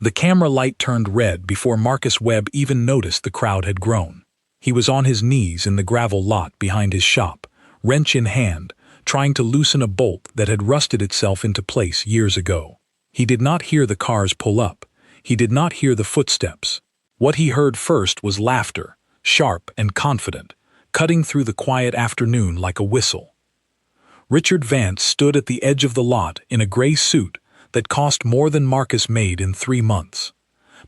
The camera light turned red before Marcus Webb even noticed the crowd had grown. He was on his knees in the gravel lot behind his shop, wrench in hand, trying to loosen a bolt that had rusted itself into place years ago. He did not hear the cars pull up. He did not hear the footsteps. What he heard first was laughter, sharp and confident, cutting through the quiet afternoon like a whistle. Richard Vance stood at the edge of the lot in a gray suit that cost more than Marcus made in 3 months.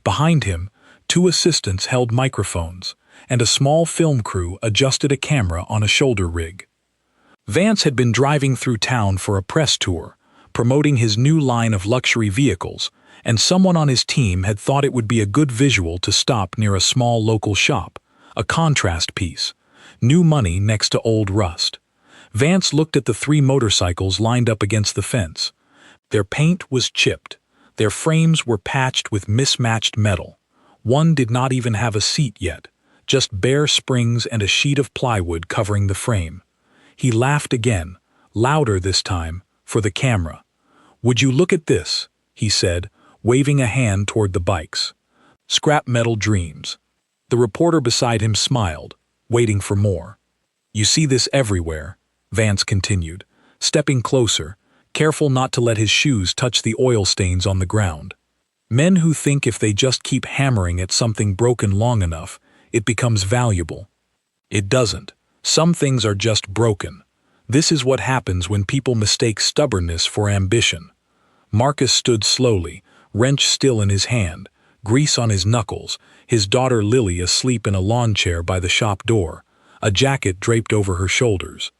Behind him, 2 assistants held microphones, and a small film crew adjusted a camera on a shoulder rig. Vance had been driving through town for a press tour, promoting his new line of luxury vehicles, and someone on his team had thought it would be a good visual to stop near a small local shop, a contrast piece, new money next to old rust. Vance looked at the 3 motorcycles lined up against the fence. Their paint was chipped. Their frames were patched with mismatched metal. One did not even have a seat yet, just bare springs and a sheet of plywood covering the frame. He laughed again, louder this time, for the camera. "Would you look at this?" he said, waving a hand toward the bikes. "Scrap metal dreams." The reporter beside him smiled, waiting for more. "You see this everywhere," Vance continued, stepping closer, careful not to let his shoes touch the oil stains on the ground. "Men who think if they just keep hammering at something broken long enough, it becomes valuable. It doesn't. Some things are just broken. This is what happens when people mistake stubbornness for ambition." Marcus stood slowly, wrench still in his hand, grease on his knuckles, his daughter Lily asleep in a lawn chair by the shop door, a jacket draped over her shoulders.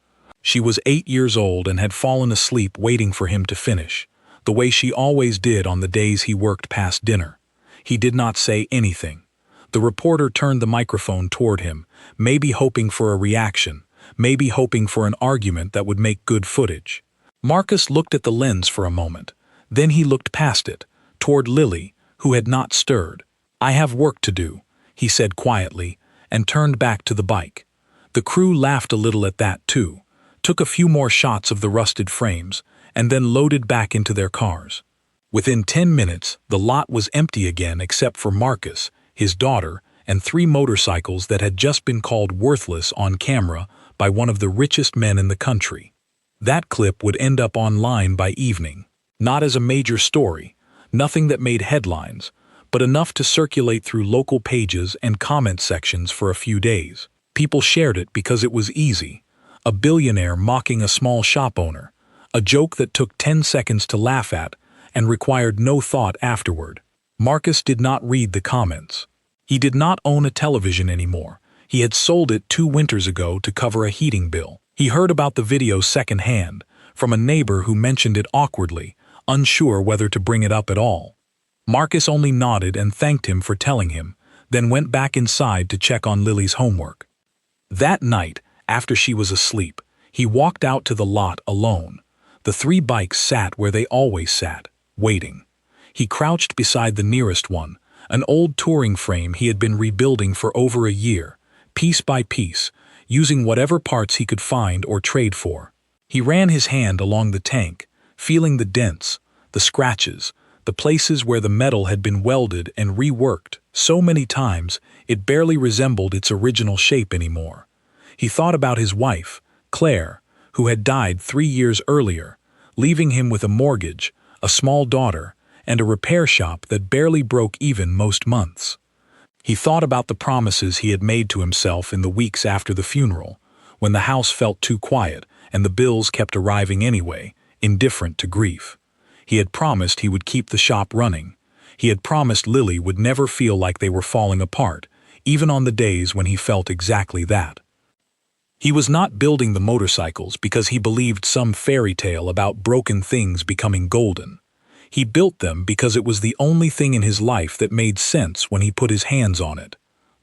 She was 8 years old and had fallen asleep waiting for him to finish, the way she always did on the days he worked past dinner. He did not say anything. The reporter turned the microphone toward him, maybe hoping for a reaction, maybe hoping for an argument that would make good footage. Marcus looked at the lens for a moment. Then he looked past it, toward Lily, who had not stirred. "I have work to do," he said quietly, and turned back to the bike. The crew laughed a little at that too, took a few more shots of the rusted frames, and then loaded back into their cars. Within 10 minutes, the lot was empty again except for Marcus, his daughter, and 3 motorcycles that had just been called worthless on camera by one of the richest men in the country. That clip would end up online by evening, not as a major story, nothing that made headlines, but enough to circulate through local pages and comment sections for a few days. People shared it because it was easy. A billionaire mocking a small shop owner, a joke that took 10 seconds to laugh at and required no thought afterward. Marcus did not read the comments. He did not own a television anymore. He had sold it 2 winters ago to cover a heating bill. He heard about the video secondhand, from a neighbor who mentioned it awkwardly, unsure whether to bring it up at all. Marcus only nodded and thanked him for telling him, then went back inside to check on Lily's homework. That night, after she was asleep, he walked out to the lot alone. The 3 bikes sat where they always sat, waiting. He crouched beside the nearest one, an old touring frame he had been rebuilding for over a year, piece by piece, using whatever parts he could find or trade for. He ran his hand along the tank, feeling the dents, the scratches, the places where the metal had been welded and reworked so many times it barely resembled its original shape anymore. He thought about his wife, Claire, who had died 3 years earlier, leaving him with a mortgage, a small daughter, and a repair shop that barely broke even most months. He thought about the promises he had made to himself in the weeks after the funeral, when the house felt too quiet and the bills kept arriving anyway, indifferent to grief. He had promised he would keep the shop running. He had promised Lily would never feel like they were falling apart, even on the days when he felt exactly that. He was not building the motorcycles because he believed some fairy tale about broken things becoming golden. He built them because it was the only thing in his life that made sense when he put his hands on it.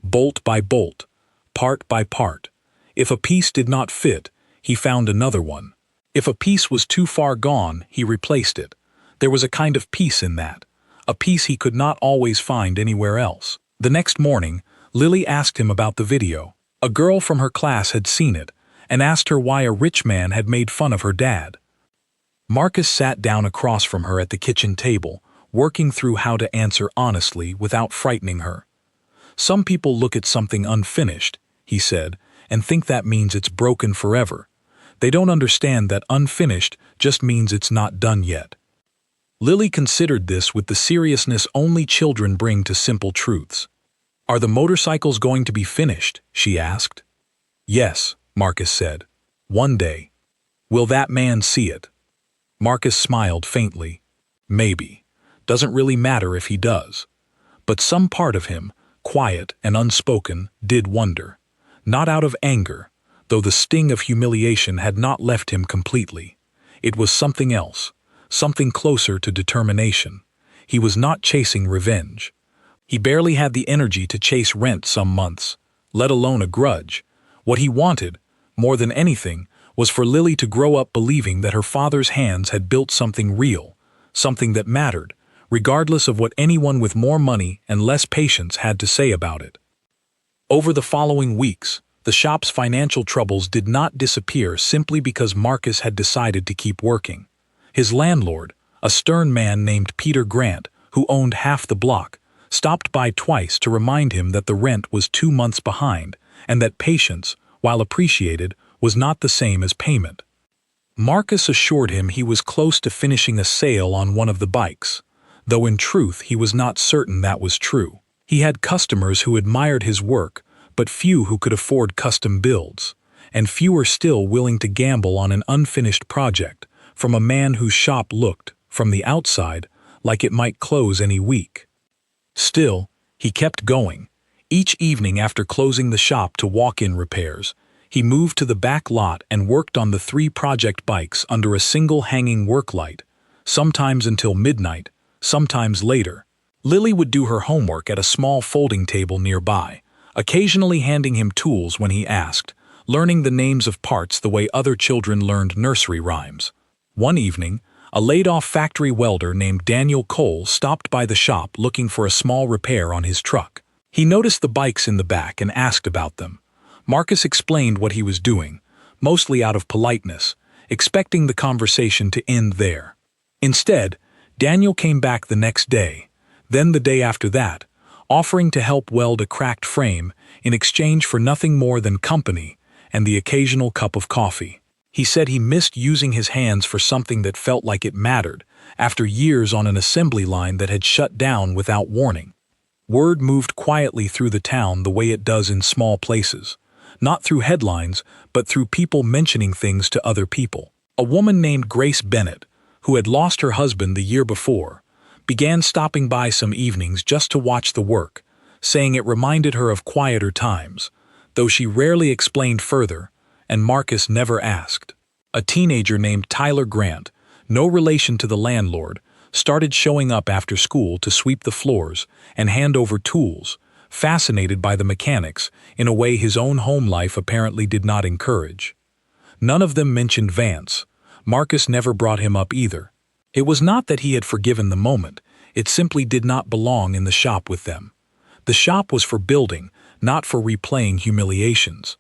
Bolt by bolt, part by part. If a piece did not fit, he found another one. If a piece was too far gone, he replaced it. There was a kind of peace in that, a peace he could not always find anywhere else. The next morning, Lily asked him about the video. A girl from her class had seen it and asked her why a rich man had made fun of her dad. Marcus sat down across from her at the kitchen table, working through how to answer honestly without frightening her. "Some people look at something unfinished," he said, "and think that means it's broken forever. They don't understand that unfinished just means it's not done yet." Lily considered this with the seriousness only children bring to simple truths. "Are the motorcycles going to be finished?" she asked. "Yes," Marcus said. "One day." "Will that man see it?" Marcus smiled faintly. "Maybe. Doesn't really matter if he does." But some part of him, quiet and unspoken, did wonder. Not out of anger, though the sting of humiliation had not left him completely. It was something else, something closer to determination. He was not chasing revenge. He barely had the energy to chase rent some months, let alone a grudge. What he wanted, more than anything, was for Lily to grow up believing that her father's hands had built something real, something that mattered, regardless of what anyone with more money and less patience had to say about it. Over the following weeks, the shop's financial troubles did not disappear simply because Marcus had decided to keep working. His landlord, a stern man named Peter Grant, who owned half the block, stopped by twice to remind him that the rent was 2 months behind and that patience, while appreciated, was not the same as payment. Marcus assured him he was close to finishing a sale on one of the bikes, though in truth he was not certain that was true. He had customers who admired his work, but few who could afford custom builds, and fewer still willing to gamble on an unfinished project from a man whose shop looked, from the outside, like it might close any week. Still, he kept going. Each evening after closing the shop to walk-in repairs, he moved to the back lot and worked on the 3 project bikes under a single hanging work light, sometimes until midnight, sometimes later. Lily would do her homework at a small folding table nearby, occasionally handing him tools when he asked, learning the names of parts the way other children learned nursery rhymes. One evening, a laid-off factory welder named Daniel Cole stopped by the shop looking for a small repair on his truck. He noticed the bikes in the back and asked about them. Marcus explained what he was doing, mostly out of politeness, expecting the conversation to end there. Instead, Daniel came back the next day, then the day after that, offering to help weld a cracked frame in exchange for nothing more than company and the occasional cup of coffee. He said he missed using his hands for something that felt like it mattered, after years on an assembly line that had shut down without warning. Word moved quietly through the town the way it does in small places. Not through headlines, but through people mentioning things to other people. A woman named Grace Bennett, who had lost her husband the year before, began stopping by some evenings just to watch the work, saying it reminded her of quieter times, though she rarely explained further, and Marcus never asked. A teenager named Tyler Grant, no relation to the landlord, started showing up after school to sweep the floors and hand over tools, fascinated by the mechanics in a way his own home life apparently did not encourage. None of them mentioned Vance. Marcus never brought him up either. It was not that he had forgiven the moment, it simply did not belong in the shop with them. The shop was for building, not for replaying humiliations.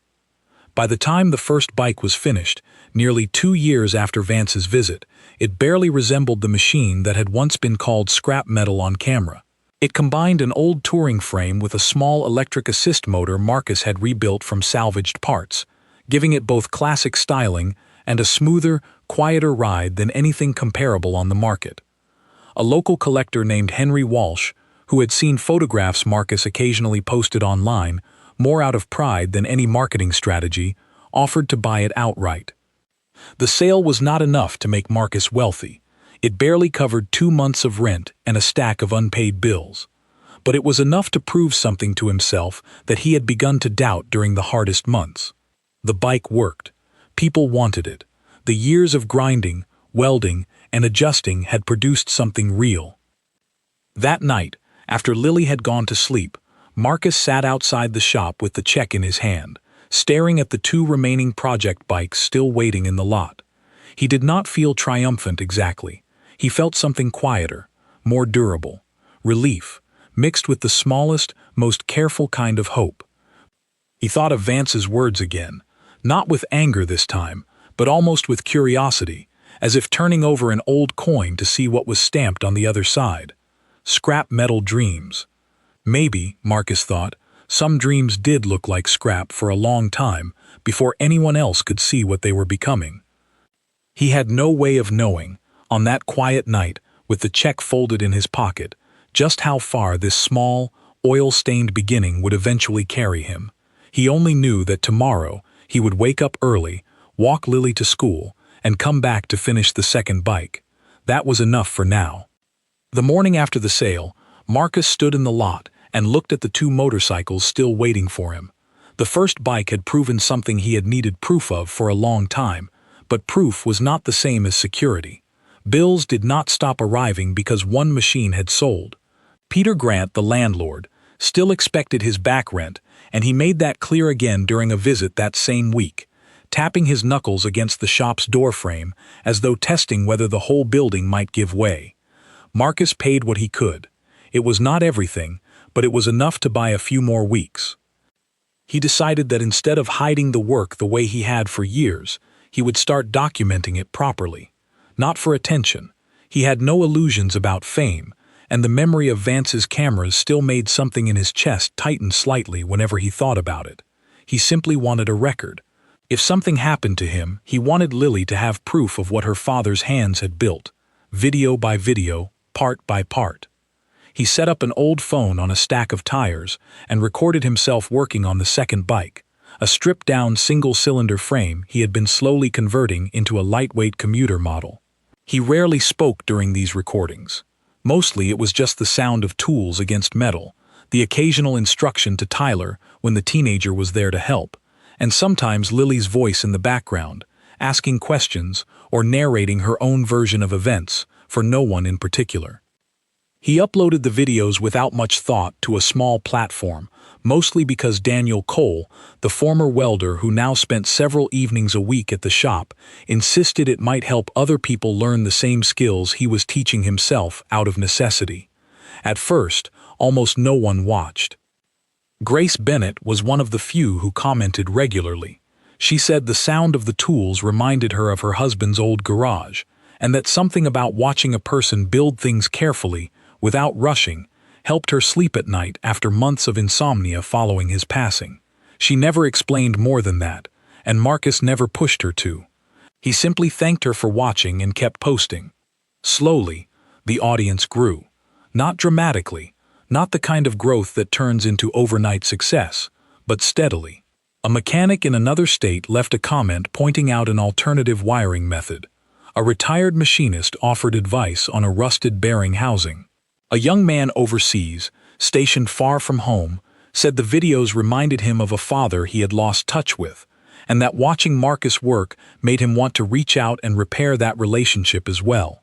By the time the first bike was finished, nearly 2 years after Vance's visit, it barely resembled the machine that had once been called scrap metal on camera. It combined an old touring frame with a small electric assist motor Marcus had rebuilt from salvaged parts, giving it both classic styling and a smoother, quieter ride than anything comparable on the market. A local collector named Henry Walsh, who had seen photographs Marcus occasionally posted online, more out of pride than any marketing strategy, offered to buy it outright. The sale was not enough to make Marcus wealthy. It barely covered 2 months of rent and a stack of unpaid bills. But it was enough to prove something to himself that he had begun to doubt during the hardest months. The bike worked. People wanted it. The years of grinding, welding, and adjusting had produced something real. That night, after Lily had gone to sleep, Marcus sat outside the shop with the check in his hand, staring at the 2 remaining project bikes still waiting in the lot. He did not feel triumphant exactly. He felt something quieter, more durable, relief, mixed with the smallest, most careful kind of hope. He thought of Vance's words again, not with anger this time, but almost with curiosity, as if turning over an old coin to see what was stamped on the other side. Scrap metal dreams. Maybe, Marcus thought, some dreams did look like scrap for a long time before anyone else could see what they were becoming. He had no way of knowing, on that quiet night, with the check folded in his pocket, just how far this small, oil-stained beginning would eventually carry him. He only knew that tomorrow he would wake up early, walk Lily to school, and come back to finish the second bike. That was enough for now. The morning after the sale, Marcus stood in the lot and looked at the two motorcycles still waiting for him. The first bike had proven something he had needed proof of for a long time, but proof was not the same as security. Bills did not stop arriving because one machine had sold. Peter Grant, the landlord, still expected his back rent, and he made that clear again during a visit that same week, tapping his knuckles against the shop's doorframe as though testing whether the whole building might give way. Marcus paid what he could. It was not everything, but it was enough to buy a few more weeks. He decided that instead of hiding the work the way he had for years, he would start documenting it properly. Not for attention. He had no illusions about fame, and the memory of Vance's cameras still made something in his chest tighten slightly whenever he thought about it. He simply wanted a record. If something happened to him, he wanted Lily to have proof of what her father's hands had built, video by video, part by part. He set up an old phone on a stack of tires and recorded himself working on the second bike, a stripped-down single-cylinder frame he had been slowly converting into a lightweight commuter model. He rarely spoke during these recordings. Mostly it was just the sound of tools against metal, the occasional instruction to Tyler when the teenager was there to help, and sometimes Lily's voice in the background, asking questions or narrating her own version of events for no one in particular. He uploaded the videos without much thought to a small platform, mostly because Daniel Cole, the former welder who now spent several evenings a week at the shop, insisted it might help other people learn the same skills he was teaching himself out of necessity. At first, almost no one watched. Grace Bennett was one of the few who commented regularly. She said the sound of the tools reminded her of her husband's old garage, and that something about watching a person build things carefully, without rushing, helped her sleep at night after months of insomnia following his passing. She never explained more than that, and Marcus never pushed her to. He simply thanked her for watching and kept posting. Slowly, the audience grew. Not dramatically, not the kind of growth that turns into overnight success, but steadily. A mechanic in another state left a comment pointing out an alternative wiring method. A retired machinist offered advice on a rusted bearing housing. A young man overseas, stationed far from home, said the videos reminded him of a father he had lost touch with, and that watching Marcus work made him want to reach out and repair that relationship as well.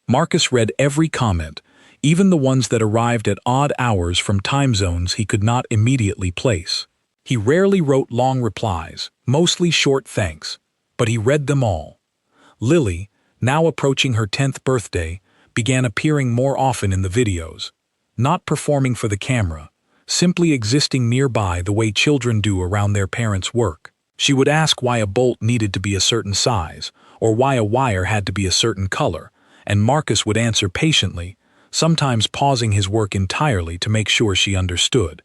Marcus read every comment, even the ones that arrived at odd hours from time zones he could not immediately place. He rarely wrote long replies, mostly short thanks, but he read them all. Lily, now approaching her 10th birthday, began appearing more often in the videos, not performing for the camera, simply existing nearby the way children do around their parents' work. She would ask why a bolt needed to be a certain size, or why a wire had to be a certain color, and Marcus would answer patiently, sometimes pausing his work entirely to make sure she understood.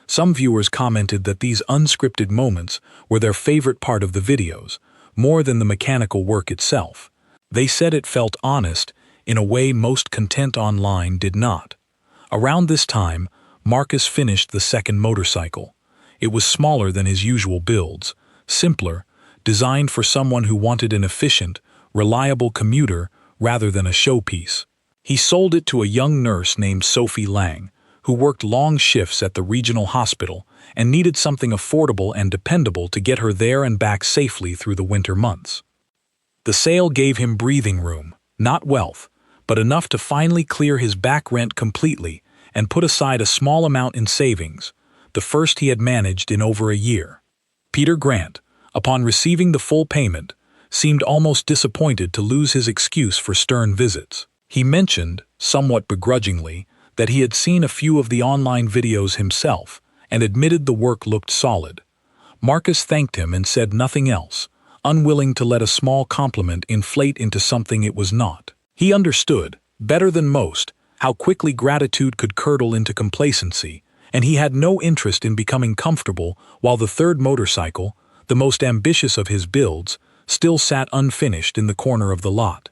Some viewers commented that these unscripted moments were their favorite part of the videos, more than the mechanical work itself. They said it felt honest, in a way most content online did not. Around this time, Marcus finished the second motorcycle. It was smaller than his usual builds, simpler, designed for someone who wanted an efficient, reliable commuter rather than a showpiece. He sold it to a young nurse named Sophie Lang, who worked long shifts at the regional hospital and needed something affordable and dependable to get her there and back safely through the winter months. The sale gave him breathing room, not wealth, but enough to finally clear his back rent completely and put aside a small amount in savings, the first he had managed in over a year. Peter Grant, upon receiving the full payment, seemed almost disappointed to lose his excuse for stern visits. He mentioned, somewhat begrudgingly, that he had seen a few of the online videos himself and admitted the work looked solid. Marcus thanked him and said nothing else, unwilling to let a small compliment inflate into something it was not. He understood, better than most, how quickly gratitude could curdle into complacency, and he had no interest in becoming comfortable while the third motorcycle, the most ambitious of his builds, still sat unfinished in the corner of the lot.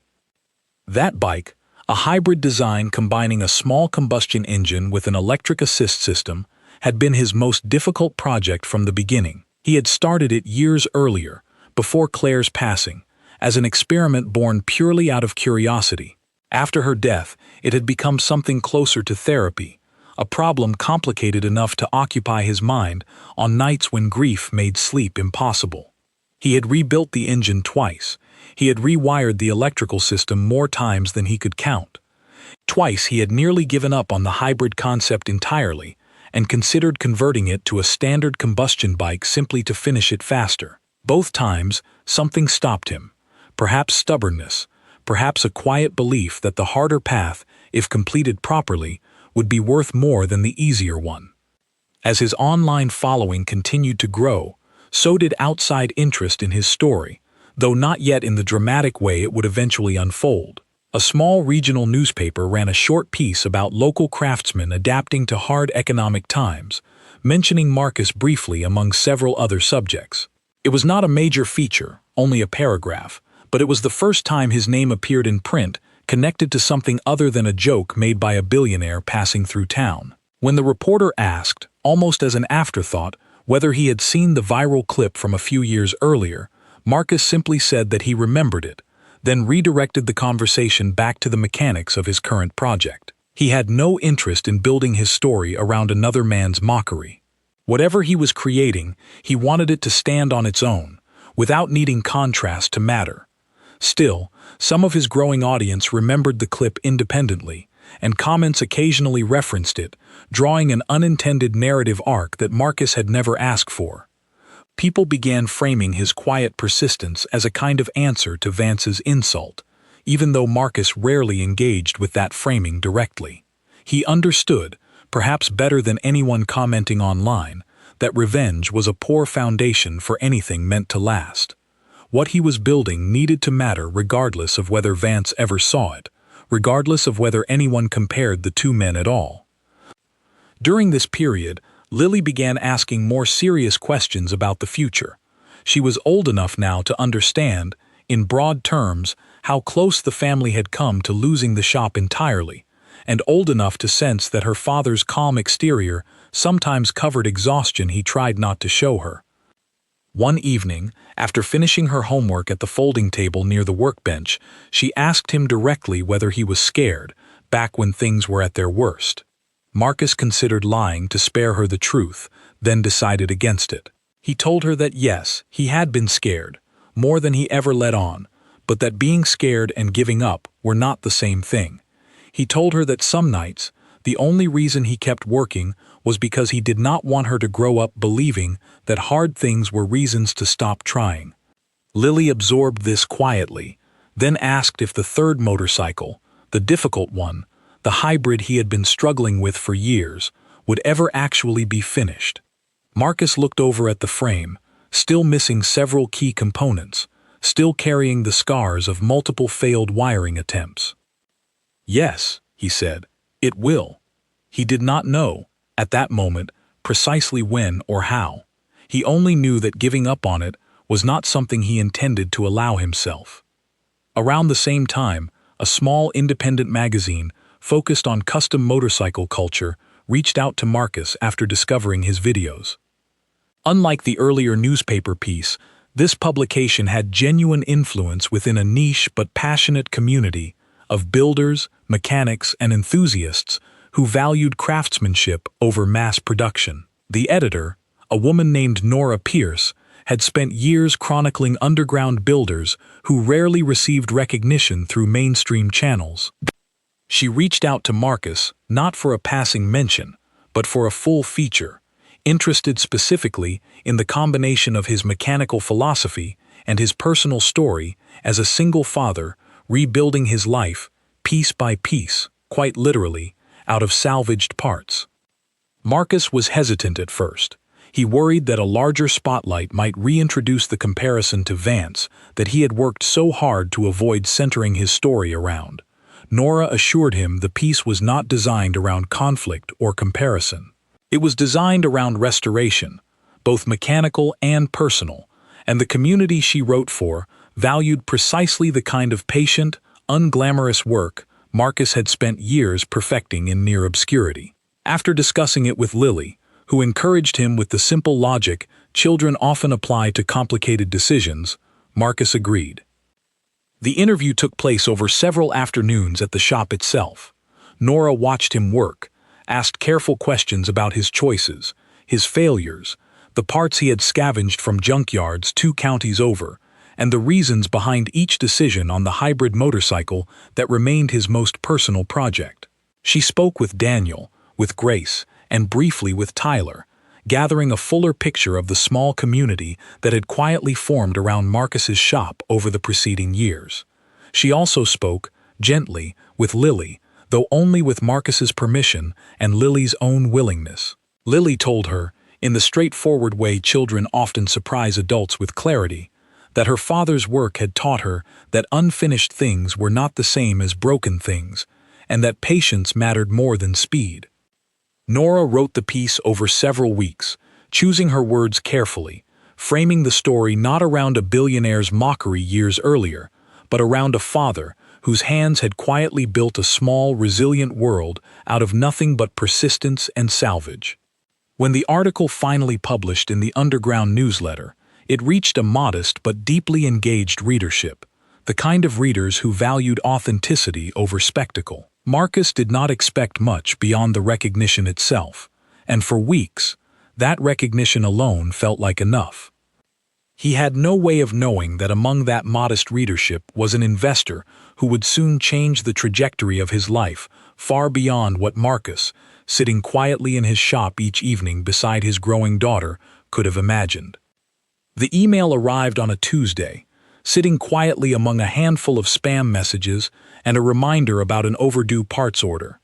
That bike, a hybrid design combining a small combustion engine with an electric assist system, had been his most difficult project from the beginning. He had started it years earlier, before Claire's passing, as an experiment born purely out of curiosity. After her death, it had become something closer to therapy, a problem complicated enough to occupy his mind on nights when grief made sleep impossible. He had rebuilt the engine twice. He had rewired the electrical system more times than he could count. Twice he had nearly given up on the hybrid concept entirely and considered converting it to a standard combustion bike simply to finish it faster. Both times, something stopped him. Perhaps stubbornness, perhaps a quiet belief that the harder path, if completed properly, would be worth more than the easier one. As his online following continued to grow, so did outside interest in his story, though not yet in the dramatic way it would eventually unfold. A small regional newspaper ran a short piece about local craftsmen adapting to hard economic times, mentioning Marcus briefly among several other subjects. It was not a major feature, only a paragraph, but it was the first time his name appeared in print connected to something other than a joke made by a billionaire passing through town. When the reporter asked, almost as an afterthought, whether he had seen the viral clip from a few years earlier, Marcus simply said that he remembered it, then redirected the conversation back to the mechanics of his current project. He had no interest in building his story around another man's mockery. Whatever he was creating, he wanted it to stand on its own, without needing contrast to matter. Still, some of his growing audience remembered the clip independently, and comments occasionally referenced it, drawing an unintended narrative arc that Marcus had never asked for. People began framing his quiet persistence as a kind of answer to Vance's insult, even though Marcus rarely engaged with that framing directly. He understood, perhaps better than anyone commenting online, that revenge was a poor foundation for anything meant to last. What he was building needed to matter regardless of whether Vance ever saw it, regardless of whether anyone compared the two men at all. During this period, Lily began asking more serious questions about the future. She was old enough now to understand, in broad terms, how close the family had come to losing the shop entirely, and old enough to sense that her father's calm exterior sometimes covered exhaustion he tried not to show her. One evening, after finishing her homework at the folding table near the workbench, she asked him directly whether he was scared, back when things were at their worst. Marcus considered lying to spare her the truth, then decided against it. He told her that yes, he had been scared, more than he ever let on, but that being scared and giving up were not the same thing. He told her that some nights, the only reason he kept working was because he did not want her to grow up believing that hard things were reasons to stop trying. Lily absorbed this quietly, then asked if the third motorcycle, the difficult one, the hybrid he had been struggling with for years, would ever actually be finished. Marcus looked over at the frame, still missing several key components, still carrying the scars of multiple failed wiring attempts. "Yes," he said, "it will." He did not know, at that moment, precisely when or how. He only knew that giving up on it was not something he intended to allow himself. Around the same time, a small independent magazine focused on custom motorcycle culture reached out to Marcus after discovering his videos. Unlike the earlier newspaper piece, this publication had genuine influence within a niche but passionate community of builders, mechanics, and enthusiasts who valued craftsmanship over mass production. The editor, a woman named Nora Pierce, had spent years chronicling underground builders who rarely received recognition through mainstream channels. She reached out to Marcus not for a passing mention, but for a full feature, interested specifically in the combination of his mechanical philosophy and his personal story as a single father rebuilding his life, piece by piece, quite literally, out of salvaged parts. Marcus was hesitant at first. He worried that a larger spotlight might reintroduce the comparison to Vance that he had worked so hard to avoid centering his story around. Nora assured him the piece was not designed around conflict or comparison. It was designed around restoration, both mechanical and personal, and the community she wrote for valued precisely the kind of patient, unglamorous work Marcus had spent years perfecting in near obscurity. After discussing it with Lily, who encouraged him with the simple logic children often apply to complicated decisions, Marcus agreed. The interview took place over several afternoons at the shop itself. Nora watched him work, asked careful questions about his choices, his failures, the parts he had scavenged from junkyards 2 counties over, and the reasons behind each decision on the hybrid motorcycle that remained his most personal project. She spoke with Daniel, with Grace, and briefly with Tyler, gathering a fuller picture of the small community that had quietly formed around Marcus's shop over the preceding years. She also spoke, gently, with Lily, though only with Marcus's permission and Lily's own willingness. Lily told her, in the straightforward way children often surprise adults with clarity, that her father's work had taught her that unfinished things were not the same as broken things, and that patience mattered more than speed. Nora wrote the piece over several weeks, choosing her words carefully, framing the story not around a billionaire's mockery years earlier, but around a father whose hands had quietly built a small, resilient world out of nothing but persistence and salvage. When the article finally published in the Underground newsletter, it reached a modest but deeply engaged readership, the kind of readers who valued authenticity over spectacle. Marcus did not expect much beyond the recognition itself, and for weeks, that recognition alone felt like enough. He had no way of knowing that among that modest readership was an investor who would soon change the trajectory of his life far beyond what Marcus, sitting quietly in his shop each evening beside his growing daughter, could have imagined. The email arrived on a Tuesday, sitting quietly among a handful of spam messages and a reminder about an overdue parts order.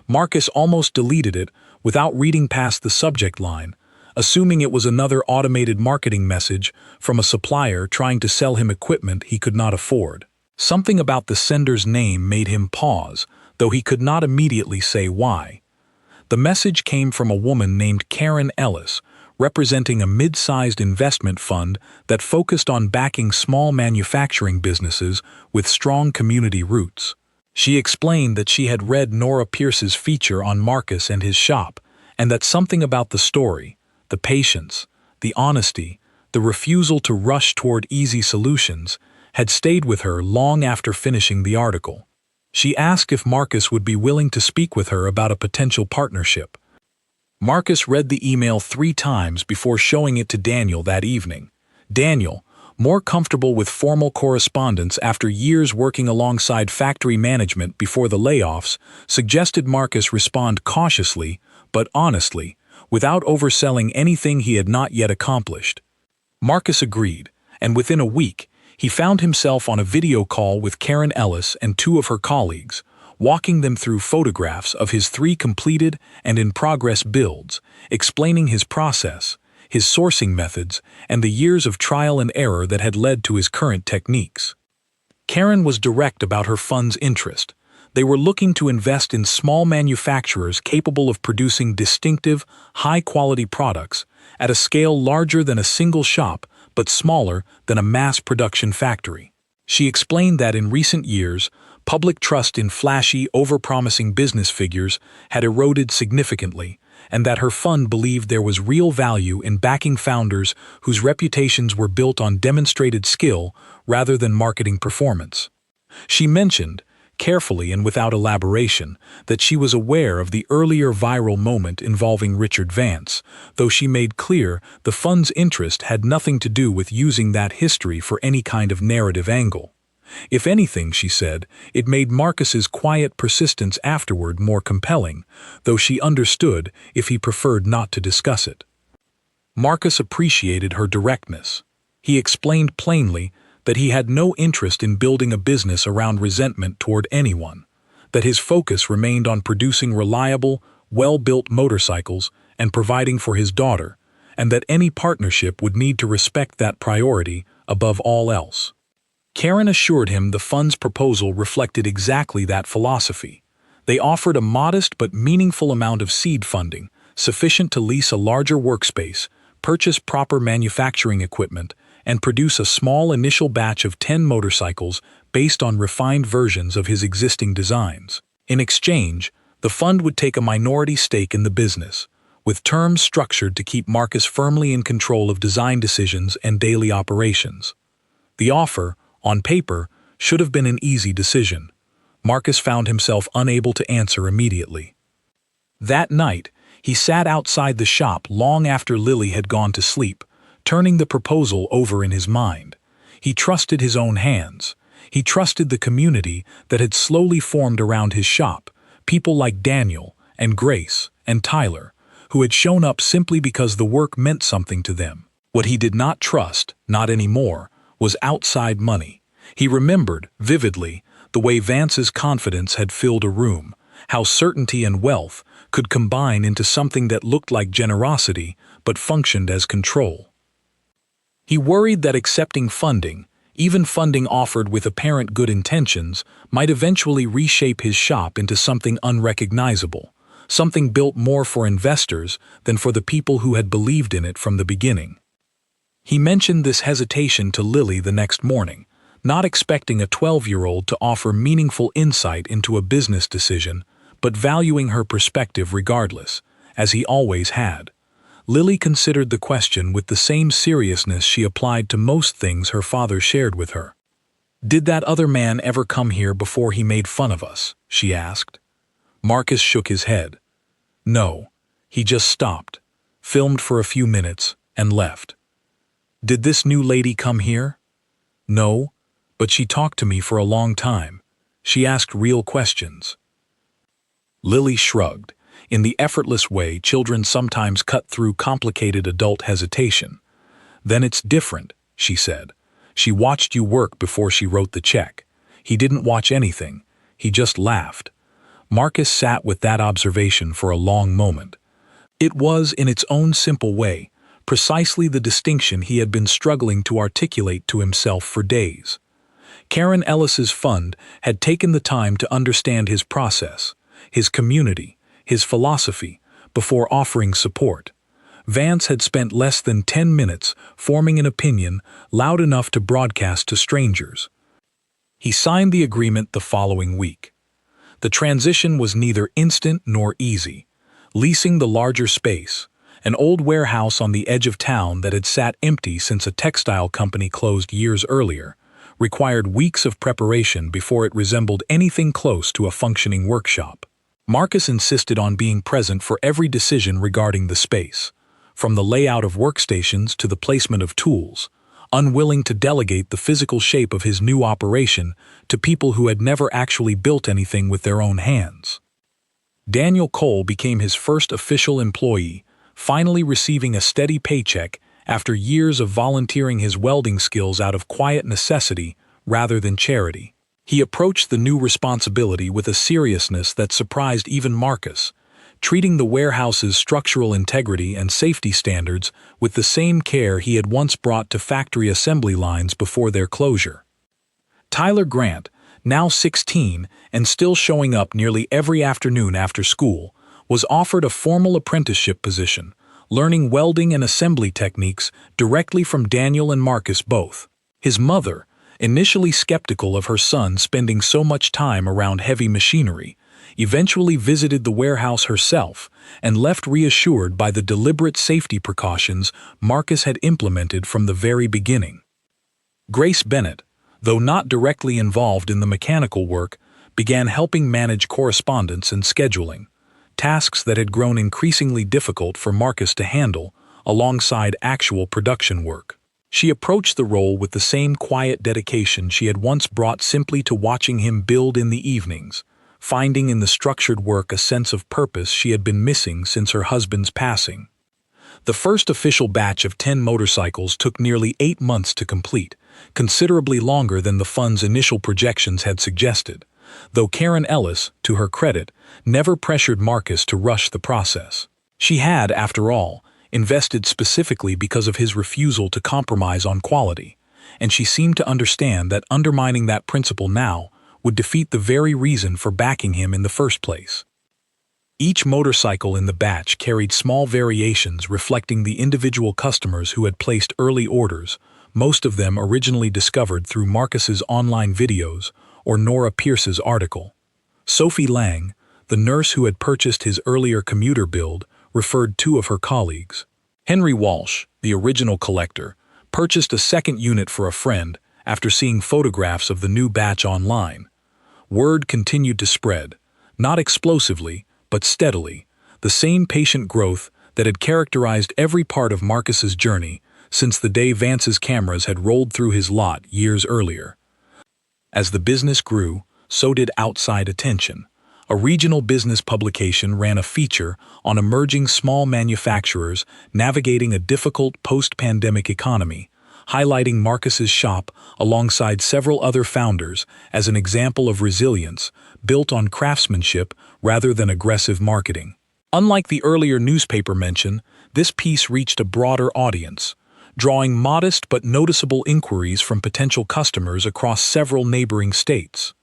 Marcus almost deleted it without reading past the subject line, assuming it was another automated marketing message from a supplier trying to sell him equipment he could not afford. Something about the sender's name made him pause, though he could not immediately say why. The message came from a woman named Karen Ellis, representing a mid-sized investment fund that focused on backing small manufacturing businesses with strong community roots. She explained that she had read Nora Pierce's feature on Marcus and his shop, and that something about the story, the patience, the honesty, the refusal to rush toward easy solutions, had stayed with her long after finishing the article. She asked if Marcus would be willing to speak with her about a potential partnership. Marcus read the email 3 times before showing it to Daniel that evening. Daniel, more comfortable with formal correspondence after years working alongside factory management before the layoffs, suggested Marcus respond cautiously, but honestly, without overselling anything he had not yet accomplished. Marcus agreed, and within a week, he found himself on a video call with Karen Ellis and 2 of her colleagues, walking them through photographs of his 3 completed and in-progress builds, explaining his process, his sourcing methods, and the years of trial and error that had led to his current techniques. Karen was direct about her fund's interest. They were looking to invest in small manufacturers capable of producing distinctive, high-quality products at a scale larger than a single shop but smaller than a mass-production factory. She explained that in recent years, public trust in flashy, overpromising business figures had eroded significantly, and that her fund believed there was real value in backing founders whose reputations were built on demonstrated skill rather than marketing performance. She mentioned, carefully and without elaboration, that she was aware of the earlier viral moment involving Richard Vance, though she made clear the fund's interest had nothing to do with using that history for any kind of narrative angle. If anything, she said, it made Marcus's quiet persistence afterward more compelling, though she understood if he preferred not to discuss it. Marcus appreciated her directness. He explained plainly that he had no interest in building a business around resentment toward anyone, that his focus remained on producing reliable, well-built motorcycles and providing for his daughter, and that any partnership would need to respect that priority above all else. Karen assured him the fund's proposal reflected exactly that philosophy. They offered a modest but meaningful amount of seed funding, sufficient to lease a larger workspace, purchase proper manufacturing equipment, and produce a small initial batch of 10 motorcycles based on refined versions of his existing designs. In exchange, the fund would take a minority stake in the business, with terms structured to keep Marcus firmly in control of design decisions and daily operations. The offer, on paper, should have been an easy decision. Marcus found himself unable to answer immediately. That night, he sat outside the shop long after Lily had gone to sleep, turning the proposal over in his mind. He trusted his own hands. He trusted the community that had slowly formed around his shop, people like Daniel and Grace and Tyler, who had shown up simply because the work meant something to them. What he did not trust, not anymore, was outside money. He remembered, vividly, the way Vance's confidence had filled a room, how certainty and wealth could combine into something that looked like generosity but functioned as control. He worried that accepting funding, even funding offered with apparent good intentions, might eventually reshape his shop into something unrecognizable, something built more for investors than for the people who had believed in it from the beginning. He mentioned this hesitation to Lily the next morning, not expecting a 12-year-old to offer meaningful insight into a business decision, but valuing her perspective regardless, as he always had. Lily considered the question with the same seriousness she applied to most things her father shared with her. "Did that other man ever come here before he made fun of us?" she asked. Marcus shook his head. "No, he just stopped, filmed for a few minutes, and left." "Did this new lady come here?" "No, but she talked to me for a long time. She asked real questions." Lily shrugged. In the effortless way children sometimes cut through complicated adult hesitation. "Then it's different," she said. "She watched you work before she wrote the check. He didn't watch anything. He just laughed." Marcus sat with that observation for a long moment. It was, in its own simple way, precisely the distinction he had been struggling to articulate to himself for days. Karen Ellis's fund had taken the time to understand his process, his community, his philosophy, before offering support. Vance had spent less than 10 minutes forming an opinion loud enough to broadcast to strangers. He signed the agreement the following week. The transition was neither instant nor easy. Leasing the larger space, an old warehouse on the edge of town that had sat empty since a textile company closed years earlier, required weeks of preparation before it resembled anything close to a functioning workshop. Marcus insisted on being present for every decision regarding the space, from the layout of workstations to the placement of tools, unwilling to delegate the physical shape of his new operation to people who had never actually built anything with their own hands. Daniel Cole became his first official employee, finally receiving a steady paycheck after years of volunteering his welding skills out of quiet necessity rather than charity. He approached the new responsibility with a seriousness that surprised even Marcus, treating the warehouse's structural integrity and safety standards with the same care he had once brought to factory assembly lines before their closure. Tyler Grant, now 16 and still showing up nearly every afternoon after school, was offered a formal apprenticeship position, learning welding and assembly techniques directly from Daniel and Marcus both. His mother, initially skeptical of her son spending so much time around heavy machinery, eventually visited the warehouse herself and left reassured by the deliberate safety precautions Marcus had implemented from the very beginning. Grace Bennett, though not directly involved in the mechanical work, began helping manage correspondence and scheduling, tasks that had grown increasingly difficult for Marcus to handle alongside actual production work. She approached the role with the same quiet dedication she had once brought simply to watching him build in the evenings, finding in the structured work a sense of purpose she had been missing since her husband's passing. The first official batch of 10 motorcycles took nearly 8 months to complete, considerably longer than the fund's initial projections had suggested, though Karen Ellis, to her credit, never pressured Marcus to rush the process. She had, after all, invested specifically because of his refusal to compromise on quality, and she seemed to understand that undermining that principle now would defeat the very reason for backing him in the first place. Each motorcycle in the batch carried small variations reflecting the individual customers who had placed early orders, most of them originally discovered through Marcus's online videos or Nora Pierce's article. Sophie Lang, the nurse who had purchased his earlier commuter build, referred two of her colleagues. Henry Walsh, the original collector, purchased a second unit for a friend after seeing photographs of the new batch online. Word continued to spread, not explosively, but steadily, the same patient growth that had characterized every part of Marcus's journey since the day Vance's cameras had rolled through his lot years earlier. As the business grew, so did outside attention. A regional business publication ran a feature on emerging small manufacturers navigating a difficult post-pandemic economy, highlighting Marcus's shop alongside several other founders as an example of resilience built on craftsmanship rather than aggressive marketing. Unlike the earlier newspaper mention, this piece reached a broader audience, drawing modest but noticeable inquiries from potential customers across several neighboring states.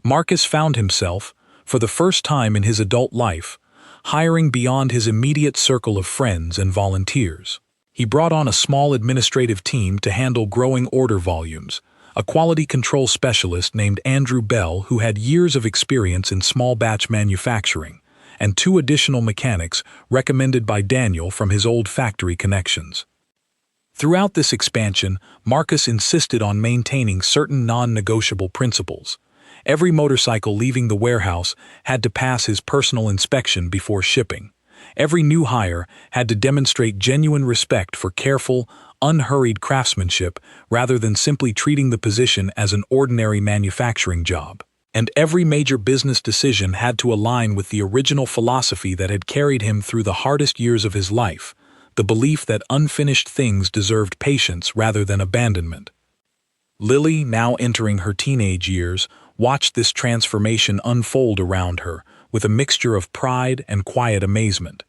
Marcus found himself, for the first time in his adult life, hiring beyond his immediate circle of friends and volunteers. He brought on a small administrative team to handle growing order volumes, a quality control specialist named Andrew Bell who had years of experience in small batch manufacturing, and two additional mechanics recommended by Daniel from his old factory connections. Throughout this expansion, Marcus insisted on maintaining certain non-negotiable principles. Every motorcycle leaving the warehouse had to pass his personal inspection before shipping. Every new hire had to demonstrate genuine respect for careful, unhurried craftsmanship rather than simply treating the position as an ordinary manufacturing job. And every major business decision had to align with the original philosophy that had carried him through the hardest years of his life, the belief that unfinished things deserved patience rather than abandonment. Lily, now entering her teenage years, watched this transformation unfold around her with a mixture of pride and quiet amazement.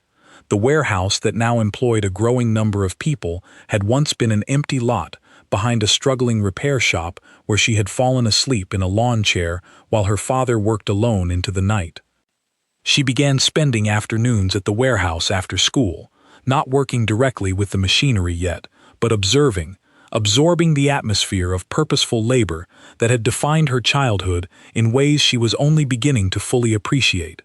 The warehouse that now employed a growing number of people had once been an empty lot behind a struggling repair shop where she had fallen asleep in a lawn chair while her father worked alone into the night. She began spending afternoons at the warehouse after school, not working directly with the machinery yet, but absorbing the atmosphere of purposeful labor that had defined her childhood in ways she was only beginning to fully appreciate.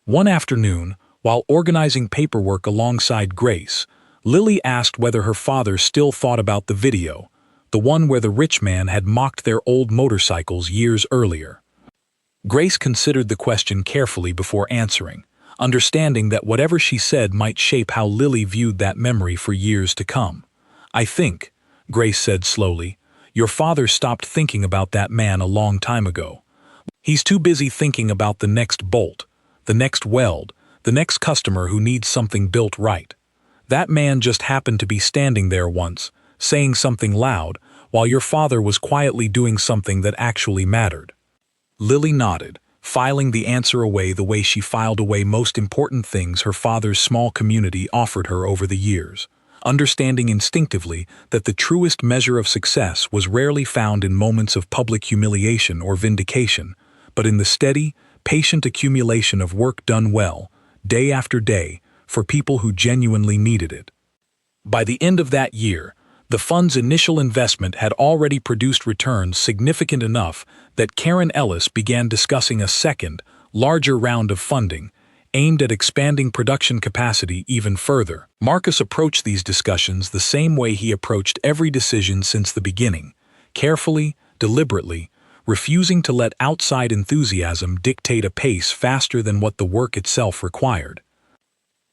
One afternoon, while organizing paperwork alongside Grace, Lily asked whether her father still thought about the video, the one where the rich man had mocked their old motorcycles years earlier. Grace considered the question carefully before answering, understanding that whatever she said might shape how Lily viewed that memory for years to come. "I think," Grace said slowly, "your father stopped thinking about that man a long time ago. He's too busy thinking about the next bolt, the next weld, the next customer who needs something built right. That man just happened to be standing there once, saying something loud, while your father was quietly doing something that actually mattered." Lily nodded, filing the answer away the way she filed away most important things her father's small community offered her over the years, understanding instinctively that the truest measure of success was rarely found in moments of public humiliation or vindication, but in the steady, patient accumulation of work done well, day after day, for people who genuinely needed it. By the end of that year, the fund's initial investment had already produced returns significant enough that Karen Ellis began discussing a second, larger round of funding, aimed at expanding production capacity even further. Marcus approached these discussions the same way he approached every decision since the beginning, carefully, deliberately, refusing to let outside enthusiasm dictate a pace faster than what the work itself required.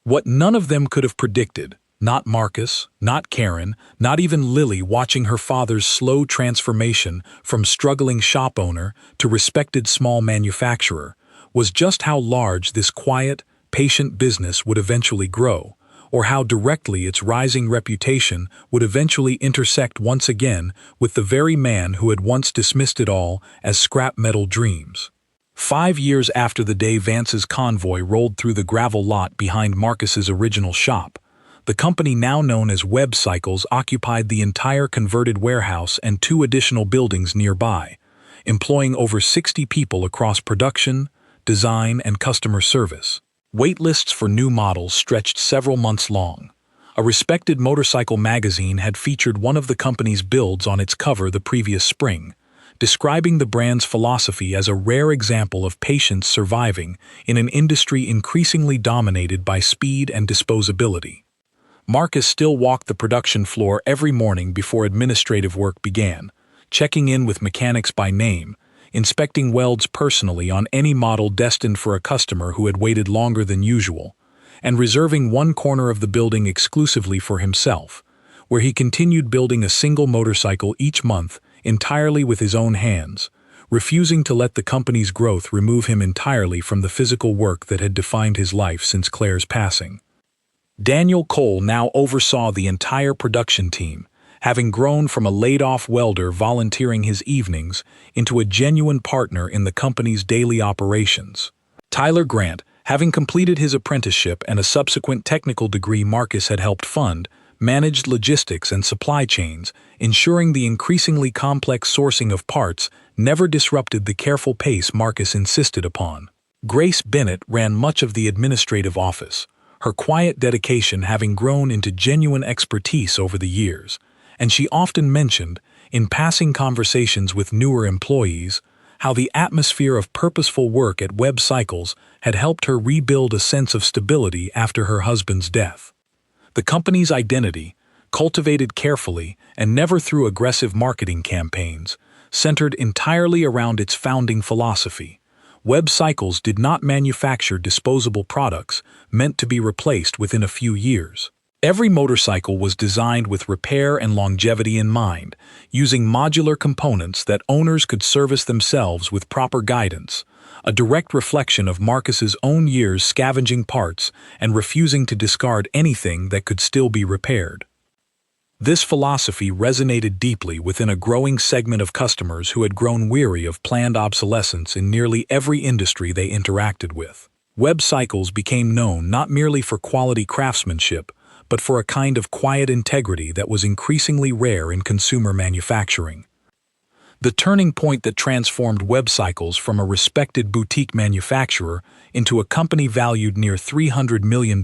What none of them could have predicted, not Marcus, not Karen, not even Lily watching her father's slow transformation from struggling shop owner to respected small manufacturer, was just how large this quiet, patient business would eventually grow, or how directly its rising reputation would eventually intersect once again with the very man who had once dismissed it all as scrap metal dreams. 5 years after the day Vance's convoy rolled through the gravel lot behind Marcus's original shop, The company now known as WebCycles occupied the entire converted warehouse and 2 additional buildings nearby, employing over 60 people across production, design, and customer service. Wait lists for new models stretched several months long. A respected motorcycle magazine had featured one of the company's builds on its cover the previous spring, describing the brand's philosophy as a rare example of patience surviving in an industry increasingly dominated by speed and disposability. Marcus still walked the production floor every morning before administrative work began, checking in with mechanics by name, inspecting welds personally on any model destined for a customer who had waited longer than usual, and reserving one corner of the building exclusively for himself, where he continued building a single motorcycle each month entirely with his own hands, refusing to let the company's growth remove him entirely from the physical work that had defined his life since Claire's passing. Daniel Cole now oversaw the entire production team, having grown from a laid-off welder volunteering his evenings into a genuine partner in the company's daily operations. Tyler Grant, having completed his apprenticeship and a subsequent technical degree Marcus had helped fund, managed logistics and supply chains, ensuring the increasingly complex sourcing of parts never disrupted the careful pace Marcus insisted upon. Grace Bennett ran much of the administrative office, her quiet dedication having grown into genuine expertise over the years, and she often mentioned, in passing conversations with newer employees, how the atmosphere of purposeful work at WebCycles had helped her rebuild a sense of stability after her husband's death. The company's identity, cultivated carefully and never through aggressive marketing campaigns, centered entirely around its founding philosophy. WebCycles did not manufacture disposable products meant to be replaced within a few years. Every motorcycle was designed with repair and longevity in mind, using modular components that owners could service themselves with proper guidance, a direct reflection of Marcus's own years scavenging parts and refusing to discard anything that could still be repaired. This philosophy resonated deeply within a growing segment of customers who had grown weary of planned obsolescence in nearly every industry they interacted with. WebCycles became known not merely for quality craftsmanship, but for a kind of quiet integrity that was increasingly rare in consumer manufacturing. The turning point that transformed WebCycles from a respected boutique manufacturer into a company valued near $300 million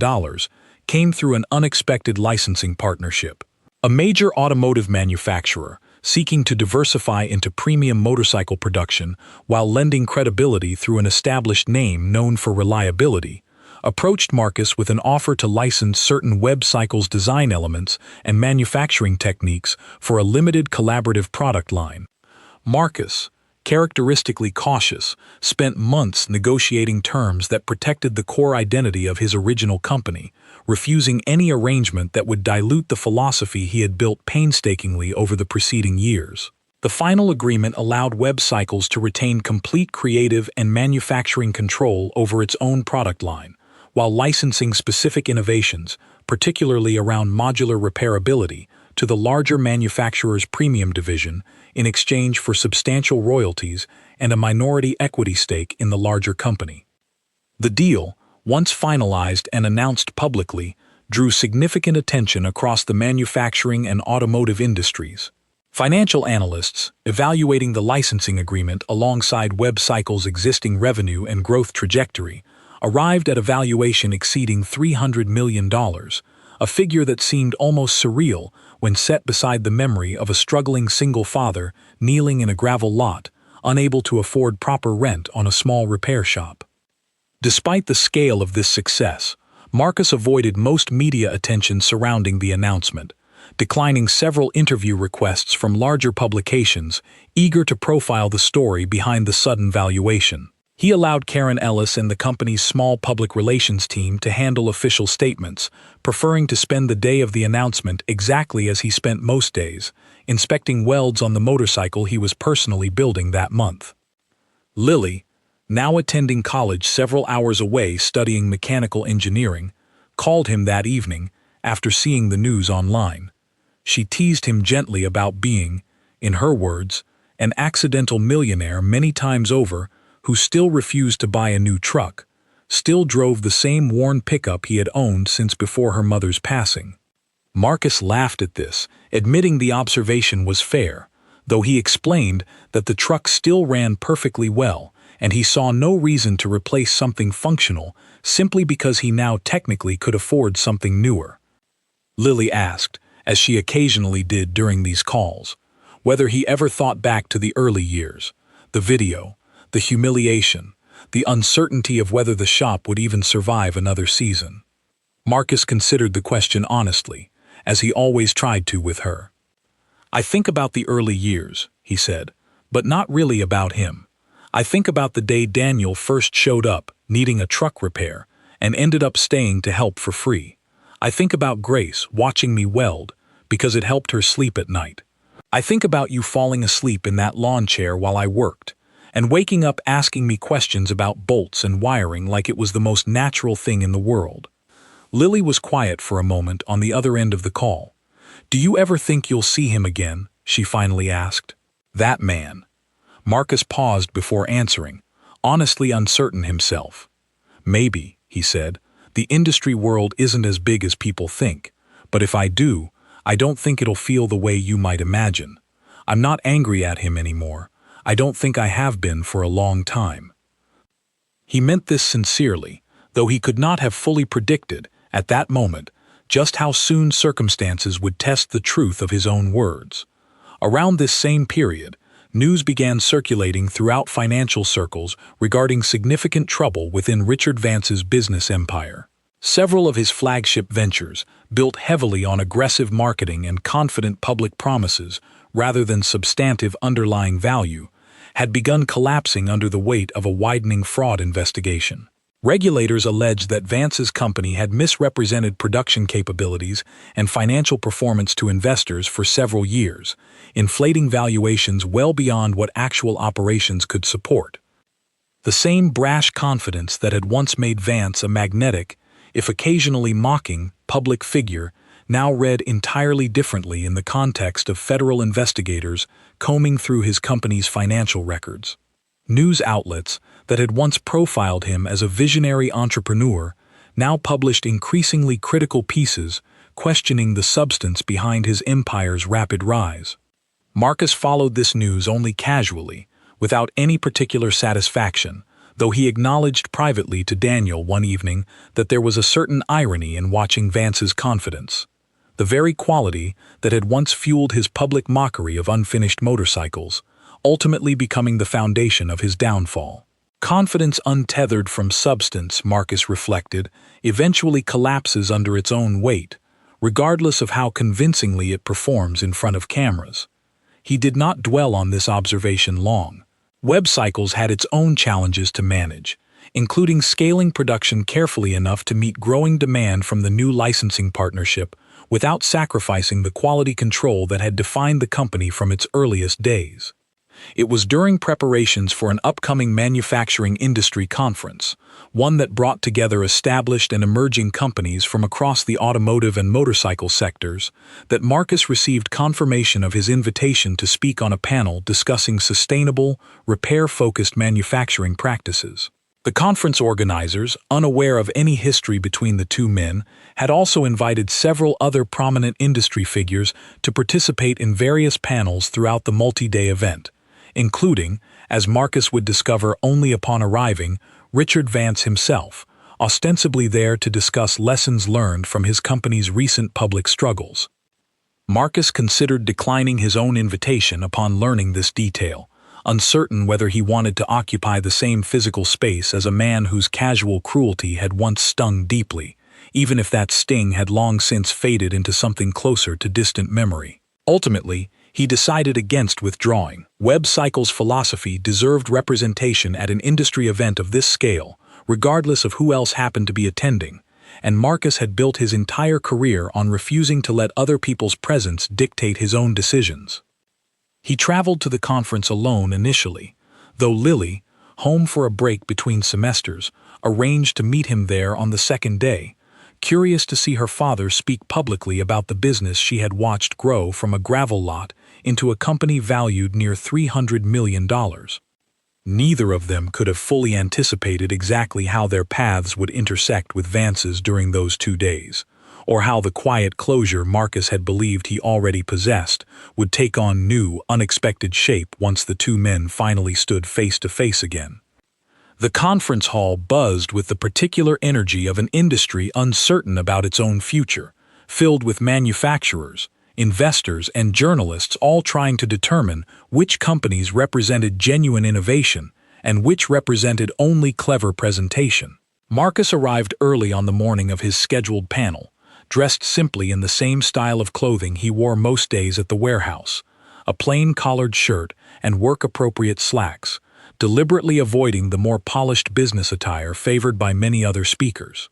came through an unexpected licensing partnership. A major automotive manufacturer, seeking to diversify into premium motorcycle production while lending credibility through an established name known for reliability, approached Marcus with an offer to license certain WebCycles design elements and manufacturing techniques for a limited collaborative product line. Marcus, characteristically cautious, spent months negotiating terms that protected the core identity of his original company, refusing any arrangement that would dilute the philosophy he had built painstakingly over the preceding years. The final agreement allowed WebCycles to retain complete creative and manufacturing control over its own product line, while licensing specific innovations, particularly around modular repairability, to the larger manufacturer's premium division in exchange for substantial royalties and a minority equity stake in the larger company. The deal, once finalized and announced publicly, drew significant attention across the manufacturing and automotive industries. Financial analysts, evaluating the licensing agreement alongside WebCycles' existing revenue and growth trajectory, arrived at a valuation exceeding $300 million, a figure that seemed almost surreal when set beside the memory of a struggling single father kneeling in a gravel lot, unable to afford proper rent on a small repair shop. Despite the scale of this success, Marcus avoided most media attention surrounding the announcement, declining several interview requests from larger publications eager to profile the story behind the sudden valuation. He allowed Karen Ellis and the company's small public relations team to handle official statements, preferring to spend the day of the announcement exactly as he spent most days, inspecting welds on the motorcycle he was personally building that month. Lily, now attending college several hours away studying mechanical engineering, called him that evening after seeing the news online. She teased him gently about being, in her words, an accidental millionaire many times over who still refused to buy a new truck, still drove the same worn pickup he had owned since before her mother's passing. Marcus laughed at this, admitting the observation was fair, though he explained that the truck still ran perfectly well, and he saw no reason to replace something functional simply because he now technically could afford something newer. Lily asked, as she occasionally did during these calls, whether he ever thought back to the early years, the video, the humiliation, the uncertainty of whether the shop would even survive another season. Marcus considered the question honestly, as he always tried to with her. "I think about the early years," he said, "but not really about him. I think about the day Daniel first showed up, needing a truck repair, and ended up staying to help for free. I think about Grace watching me weld, because it helped her sleep at night. I think about you falling asleep in that lawn chair while I worked, and waking up asking me questions about bolts and wiring like it was the most natural thing in the world." Lily was quiet for a moment on the other end of the call. "Do you ever think you'll see him again?" she finally asked. "That man." Marcus paused before answering, honestly uncertain himself. "Maybe," he said. "The industry world isn't as big as people think, but if I do, I don't think it'll feel the way you might imagine. I'm not angry at him anymore. I don't think I have been for a long time." He meant this sincerely, though he could not have fully predicted, at that moment, just how soon circumstances would test the truth of his own words. Around this same period, news began circulating throughout financial circles regarding significant trouble within Richard Vance's business empire. Several of his flagship ventures, built heavily on aggressive marketing and confident public promises rather than substantive underlying value, had begun collapsing under the weight of a widening fraud investigation. Regulators alleged that Vance's company had misrepresented production capabilities and financial performance to investors for several years, inflating valuations well beyond what actual operations could support. The same brash confidence that had once made Vance a magnetic, if occasionally mocking, public figure now read entirely differently in the context of federal investigators combing through his company's financial records. News outlets that had once profiled him as a visionary entrepreneur now published increasingly critical pieces questioning the substance behind his empire's rapid rise. Marcus followed this news only casually, without any particular satisfaction, though he acknowledged privately to Daniel one evening that there was a certain irony in watching Vance's confidence. The very quality that had once fueled his public mockery of unfinished motorcycles, ultimately becoming the foundation of his downfall. Confidence untethered from substance, Marcus reflected, eventually collapses under its own weight, regardless of how convincingly it performs in front of cameras. He did not dwell on this observation long. WebCycles had its own challenges to manage, including scaling production carefully enough to meet growing demand from the new licensing partnership without sacrificing the quality control that had defined the company from its earliest days. It was during preparations for an upcoming manufacturing industry conference, one that brought together established and emerging companies from across the automotive and motorcycle sectors, that Marcus received confirmation of his invitation to speak on a panel discussing sustainable, repair-focused manufacturing practices. The conference organizers, unaware of any history between the two men, had also invited several other prominent industry figures to participate in various panels throughout the multi-day event, including, as Marcus would discover only upon arriving, Richard Vance himself, ostensibly there to discuss lessons learned from his company's recent public struggles. Marcus considered declining his own invitation upon learning this detail, uncertain whether he wanted to occupy the same physical space as a man whose casual cruelty had once stung deeply, even if that sting had long since faded into something closer to distant memory. Ultimately, he decided against withdrawing. WebCycles' philosophy deserved representation at an industry event of this scale, regardless of who else happened to be attending, and Marcus had built his entire career on refusing to let other people's presence dictate his own decisions. He traveled to the conference alone initially, though Lily, home for a break between semesters, arranged to meet him there on the second day, curious to see her father speak publicly about the business she had watched grow from a gravel lot into a company valued near $300 million. Neither of them could have fully anticipated exactly how their paths would intersect with Vance's during those 2 days, or how the quiet closure Marcus had believed he already possessed would take on new, unexpected shape once the two men finally stood face to face again. The conference hall buzzed with the particular energy of an industry uncertain about its own future, filled with manufacturers, investors, and journalists all trying to determine which companies represented genuine innovation and which represented only clever presentation. Marcus arrived early on the morning of his scheduled panel, dressed simply in the same style of clothing he wore most days at the warehouse, a plain collared shirt and work-appropriate slacks, deliberately avoiding the more polished business attire favored by many other speakers.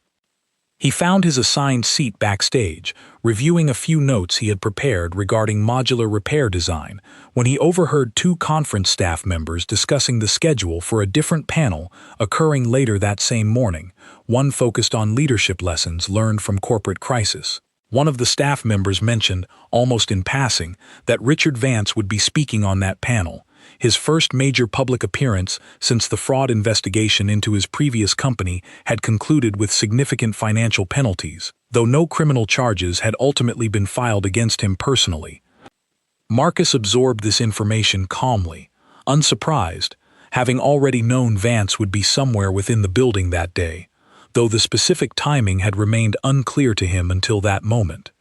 He found his assigned seat backstage, reviewing a few notes he had prepared regarding modular repair design, when he overheard two conference staff members discussing the schedule for a different panel occurring later that same morning, one focused on leadership lessons learned from corporate crisis. One of the staff members mentioned, almost in passing, that Richard Vance would be speaking on that panel, his first major public appearance since the fraud investigation into his previous company had concluded with significant financial penalties, though no criminal charges had ultimately been filed against him personally. Marcus absorbed this information calmly, unsurprised, having already known Vance would be somewhere within the building that day, though the specific timing had remained unclear to him until that moment.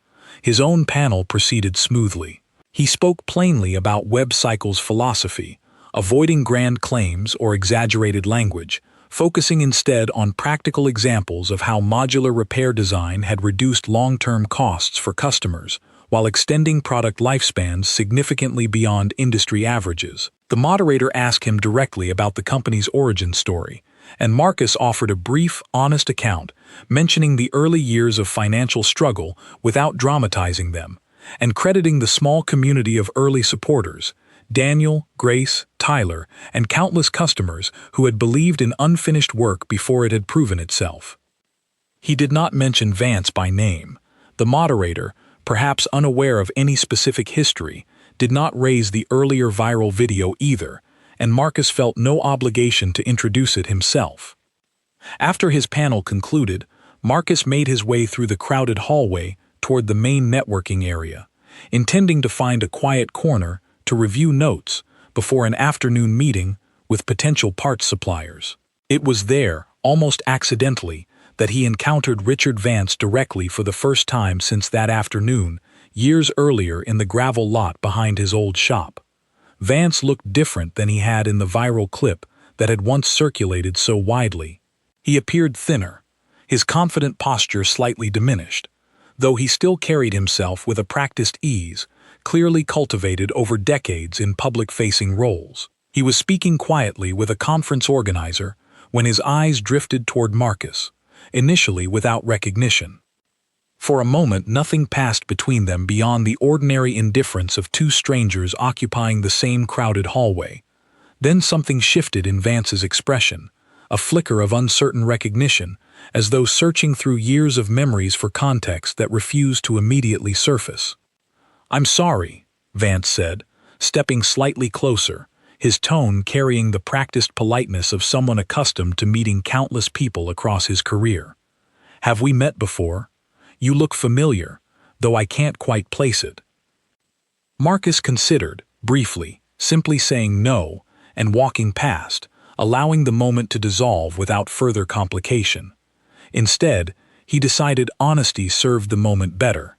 His own panel proceeded smoothly. He spoke plainly about Web Cycle's philosophy, avoiding grand claims or exaggerated language, focusing instead on practical examples of how modular repair design had reduced long-term costs for customers, while extending product lifespans significantly beyond industry averages. The moderator asked him directly about the company's origin story, and Marcus offered a brief, honest account, mentioning the early years of financial struggle without dramatizing them, and crediting the small community of early supporters, Daniel, Grace, Tyler, and countless customers who had believed in unfinished work before it had proven itself. He did not mention Vance by name. The moderator, perhaps unaware of any specific history, did not raise the earlier viral video either, and Marcus felt no obligation to introduce it himself. After his panel concluded, Marcus made his way through the crowded hallway toward the main networking area, intending to find a quiet corner to review notes before an afternoon meeting with potential parts suppliers. It was there, almost accidentally, that he encountered Richard Vance directly for the first time since that afternoon, years earlier in the gravel lot behind his old shop. Vance looked different than he had in the viral clip that had once circulated so widely. He appeared thinner, his confident posture slightly diminished, though he still carried himself with a practiced ease, clearly cultivated over decades in public-facing roles. He was speaking quietly with a conference organizer when his eyes drifted toward Marcus, initially without recognition. For a moment, nothing passed between them beyond the ordinary indifference of two strangers occupying the same crowded hallway. Then something shifted in Vance's expression, a flicker of uncertain recognition, as though searching through years of memories for context that refused to immediately surface. "I'm sorry," Vance said, stepping slightly closer, his tone carrying the practiced politeness of someone accustomed to meeting countless people across his career. "Have we met before? You look familiar, though I can't quite place it." Marcus considered, briefly, simply saying no and walking past, allowing the moment to dissolve without further complication. Instead, he decided honesty served the moment better.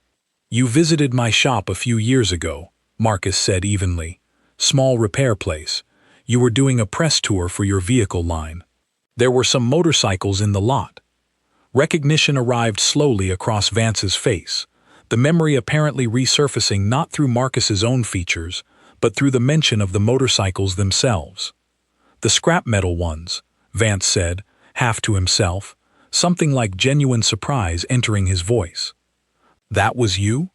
"You visited my shop a few years ago," Marcus said evenly. "Small repair place. You were doing a press tour for your vehicle line. There were some motorcycles in the lot." Recognition arrived slowly across Vance's face, the memory apparently resurfacing not through Marcus's own features, but through the mention of the motorcycles themselves. "The scrap metal ones," Vance said, half to himself, something like genuine surprise entering his voice. "That was you?"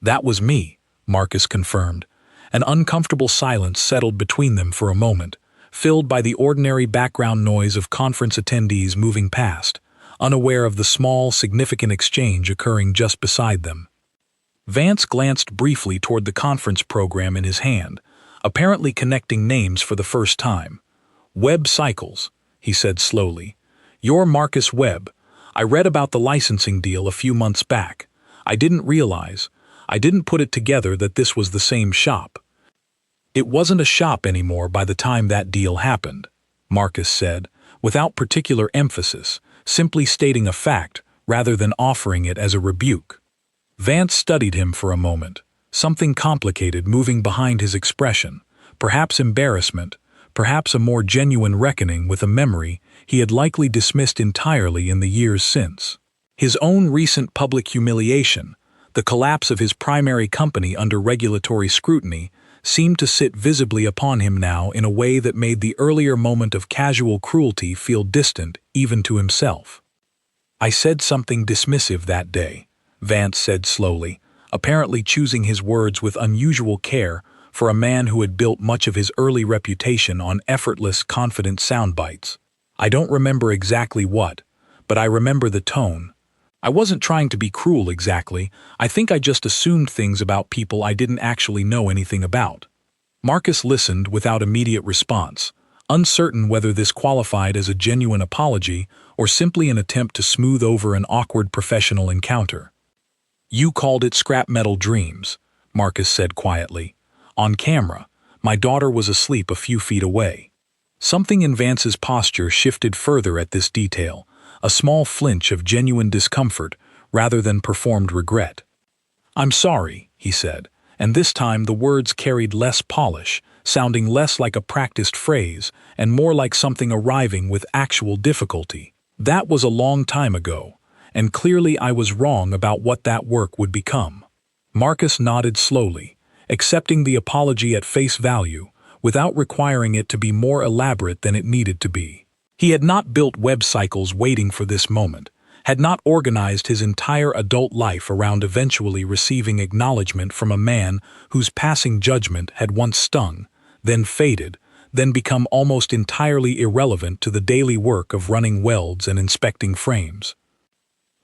"That was me," Marcus confirmed. An uncomfortable silence settled between them for a moment, filled by the ordinary background noise of conference attendees moving past, unaware of the small, significant exchange occurring just beside them. Vance glanced briefly toward the conference program in his hand, apparently connecting names for the first time. "Webb Cycles," he said slowly. "You're Marcus Webb. I read about the licensing deal a few months back. I didn't put it together that this was the same shop." "It wasn't a shop anymore by the time that deal happened," Marcus said, without particular emphasis, simply stating a fact rather than offering it as a rebuke. Vance studied him for a moment, something complicated moving behind his expression, perhaps embarrassment, perhaps a more genuine reckoning with a memory he had likely dismissed entirely in the years since. His own recent public humiliation, the collapse of his primary company under regulatory scrutiny, seemed to sit visibly upon him now in a way that made the earlier moment of casual cruelty feel distant even to himself. "I said something dismissive that day," Vance said slowly, apparently choosing his words with unusual care for a man who had built much of his early reputation on effortless, confident soundbites. "I don't remember exactly what, but I remember the tone. I wasn't trying to be cruel exactly. I think I just assumed things about people I didn't actually know anything about." Marcus listened without immediate response, uncertain whether this qualified as a genuine apology or simply an attempt to smooth over an awkward professional encounter. "You called it scrap metal dreams," Marcus said quietly. "On camera, my daughter was asleep a few feet away." Something in Vance's posture shifted further at this detail, a small flinch of genuine discomfort rather than performed regret. "I'm sorry," he said, and this time the words carried less polish, sounding less like a practiced phrase and more like something arriving with actual difficulty. "That was a long time ago, and clearly I was wrong about what that work would become." Marcus nodded slowly, accepting the apology at face value, without requiring it to be more elaborate than it needed to be. He had not built Webb Cycles waiting for this moment, had not organized his entire adult life around eventually receiving acknowledgement from a man whose passing judgment had once stung, then faded, then become almost entirely irrelevant to the daily work of running welds and inspecting frames.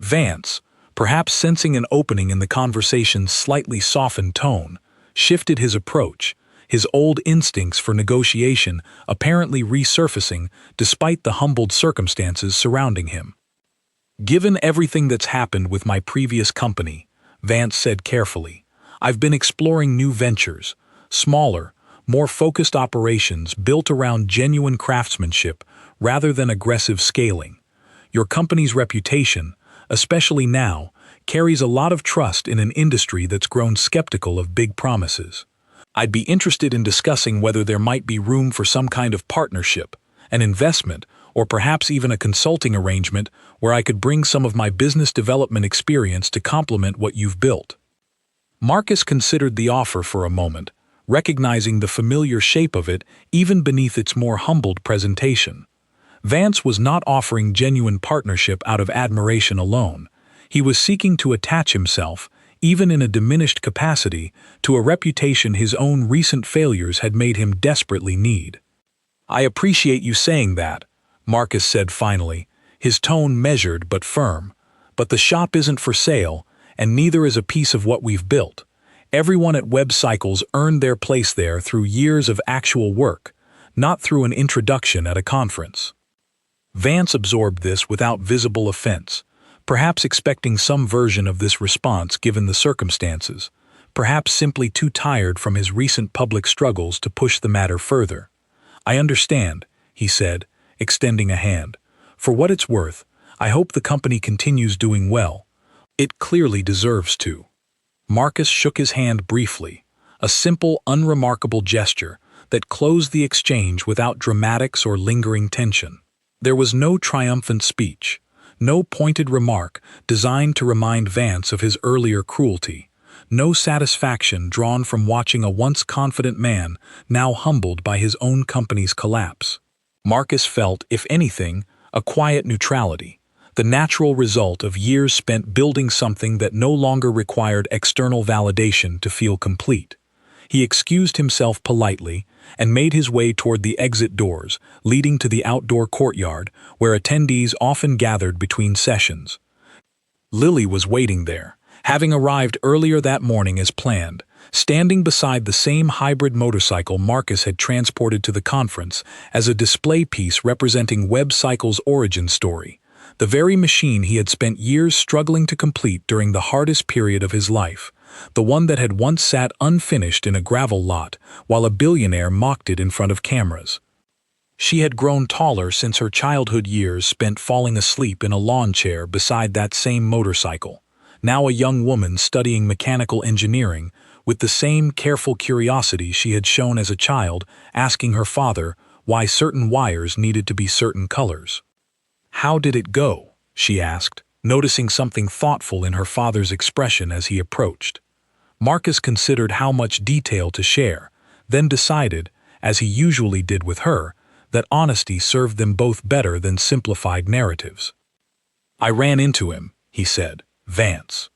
Vance, perhaps sensing an opening in the conversation's slightly softened tone, shifted his approach, his old instincts for negotiation apparently resurfacing despite the humbled circumstances surrounding him. "Given everything that's happened with my previous company," Vance said carefully, "I've been exploring new ventures, smaller, more focused operations built around genuine craftsmanship rather than aggressive scaling. Your company's reputation, especially now, carries a lot of trust in an industry that's grown skeptical of big promises. I'd be interested in discussing whether there might be room for some kind of partnership, an investment, or perhaps even a consulting arrangement where I could bring some of my business development experience to complement what you've built." Marcus considered the offer for a moment, recognizing the familiar shape of it even beneath its more humbled presentation. Vance was not offering genuine partnership out of admiration alone. He was seeking to attach himself, even in a diminished capacity, to a reputation his own recent failures had made him desperately need. "I appreciate you saying that," Marcus said finally, his tone measured but firm. "But the shop isn't for sale, and neither is a piece of what we've built. Everyone at Webb Cycles earned their place there through years of actual work, not through an introduction at a conference." Vance absorbed this without visible offense, perhaps expecting some version of this response given the circumstances, perhaps simply too tired from his recent public struggles to push the matter further. "I understand," he said, extending a hand. "For what it's worth, I hope the company continues doing well. It clearly deserves to." Marcus shook his hand briefly, a simple, unremarkable gesture that closed the exchange without dramatics or lingering tension. There was no triumphant speech, no pointed remark designed to remind Vance of his earlier cruelty, no satisfaction drawn from watching a once confident man now humbled by his own company's collapse. Marcus felt, if anything, a quiet neutrality, the natural result of years spent building something that no longer required external validation to feel complete. He excused himself politely and made his way toward the exit doors leading to the outdoor courtyard where attendees often gathered between sessions. Lily was waiting there, having arrived earlier that morning as planned, standing beside the same hybrid motorcycle Marcus had transported to the conference as a display piece representing WebCycle's origin story, the very machine he had spent years struggling to complete during the hardest period of his life, the one that had once sat unfinished in a gravel lot while a billionaire mocked it in front of cameras. She had grown taller since her childhood years spent falling asleep in a lawn chair beside that same motorcycle, now a young woman studying mechanical engineering with the same careful curiosity she had shown as a child, asking her father why certain wires needed to be certain colors. "How did it go?" she asked, noticing something thoughtful in her father's expression as he approached. Marcus considered how much detail to share, then decided, as he usually did with her, that honesty served them both better than simplified narratives. "I ran into him," he said, "Vance."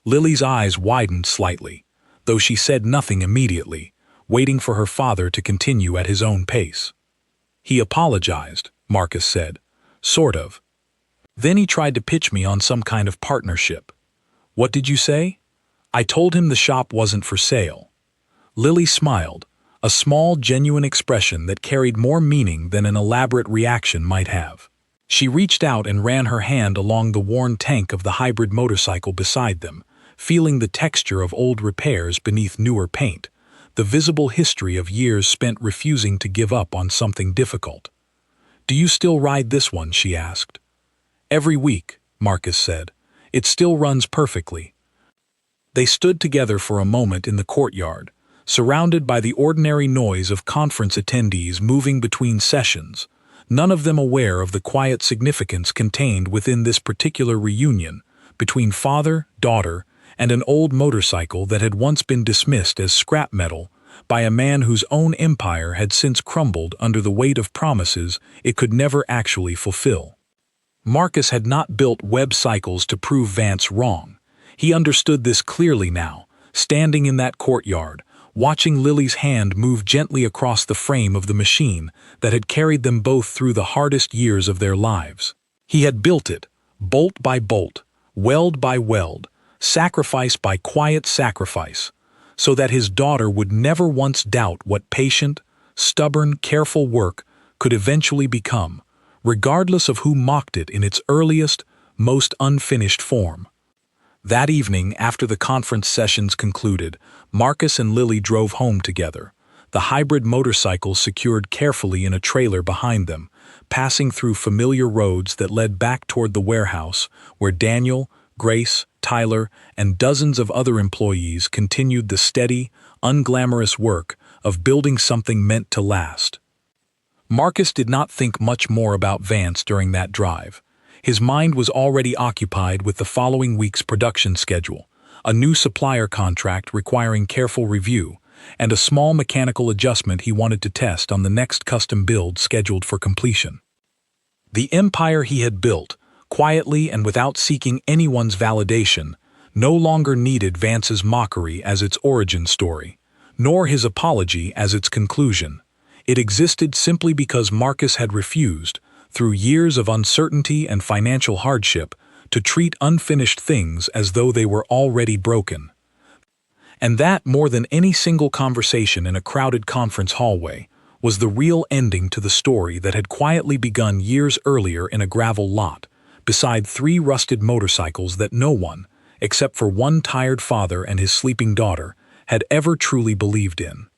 Lily's eyes widened slightly, though she said nothing immediately, waiting for her father to continue at his own pace. "He apologized," Marcus said. "Sort of. Then he tried to pitch me on some kind of partnership." "What did you say?" "I told him the shop wasn't for sale." Lily smiled, a small, genuine expression that carried more meaning than an elaborate reaction might have. She reached out and ran her hand along the worn tank of the hybrid motorcycle beside them, feeling the texture of old repairs beneath newer paint, the visible history of years spent refusing to give up on something difficult. "Do you still ride this one?" she asked. "Every week," Marcus said. "It still runs perfectly." They stood together for a moment in the courtyard, surrounded by the ordinary noise of conference attendees moving between sessions, none of them aware of the quiet significance contained within this particular reunion between father, daughter, and an old motorcycle that had once been dismissed as scrap metal by a man whose own empire had since crumbled under the weight of promises it could never actually fulfill. Marcus had not built WebCycles to prove Vance wrong. He understood this clearly now, standing in that courtyard, watching Lily's hand move gently across the frame of the machine that had carried them both through the hardest years of their lives. He had built it, bolt by bolt, weld by weld, sacrifice by quiet sacrifice, so that his daughter would never once doubt what patient, stubborn, careful work could eventually become, regardless of who mocked it in its earliest, most unfinished form. That evening, after the conference sessions concluded, Marcus and Lily drove home together, the hybrid motorcycle secured carefully in a trailer behind them, passing through familiar roads that led back toward the warehouse, where Daniel, Grace, Tyler, and dozens of other employees continued the steady, unglamorous work of building something meant to last. Marcus did not think much more about Vance during that drive. His mind was already occupied with the following week's production schedule, a new supplier contract requiring careful review, and a small mechanical adjustment he wanted to test on the next custom build scheduled for completion. The empire he had built, quietly and without seeking anyone's validation, no longer needed Vance's mockery as its origin story, nor his apology as its conclusion. It existed simply because Marcus had refused, through years of uncertainty and financial hardship, to treat unfinished things as though they were already broken. And that, more than any single conversation in a crowded conference hallway, was the real ending to the story that had quietly begun years earlier in a gravel lot, beside 3 rusted motorcycles that no one, except for one tired father and his sleeping daughter, had ever truly believed in.